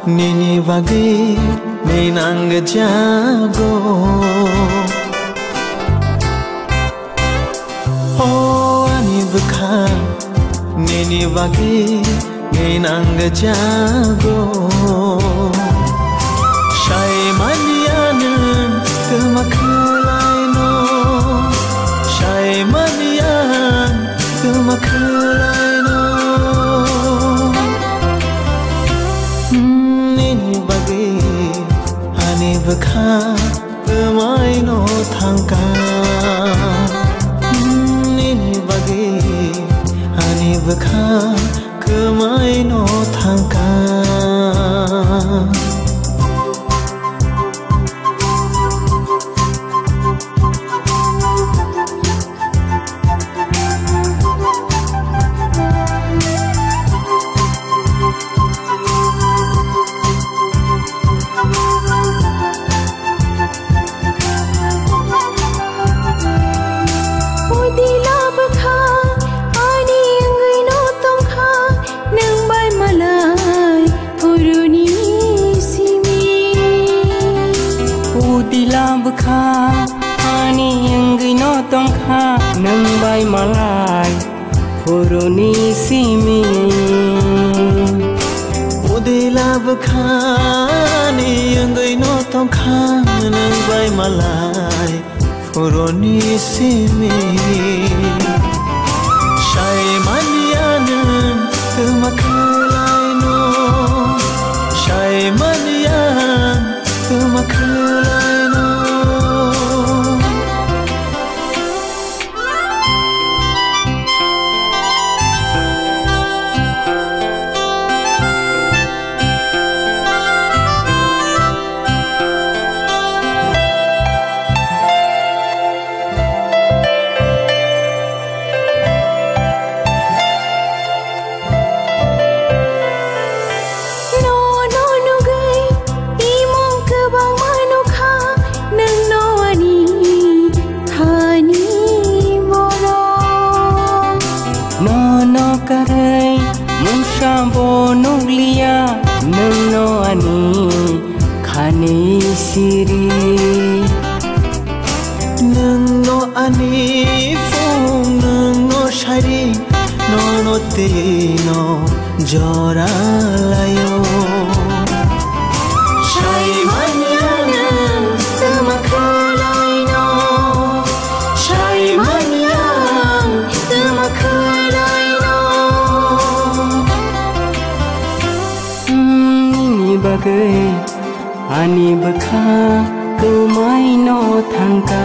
Nini bagi minang jago. Oh ani beka nini bagi minang jago. Shai manianen kemakulai no. Shai manian kemakulai no. Nini bagi ani beka kemai no tangka. Nini bagi ani beka kemai no tangka. Beka ani enggai no tongkha nang bai malai puruni simi. Udila beka ani enggai no tongkha nang bai malai puruni simi. Shai manianen kemakulai no. Shai manian kemakulai no. Karai munshambo nuglia nungno ani khane siri. Nungno ani fung nungno shari nono tino jora layo. Shai manianen kemakulai no. Shai manian kemakulai no. Bagai ani beka kemai no tangka.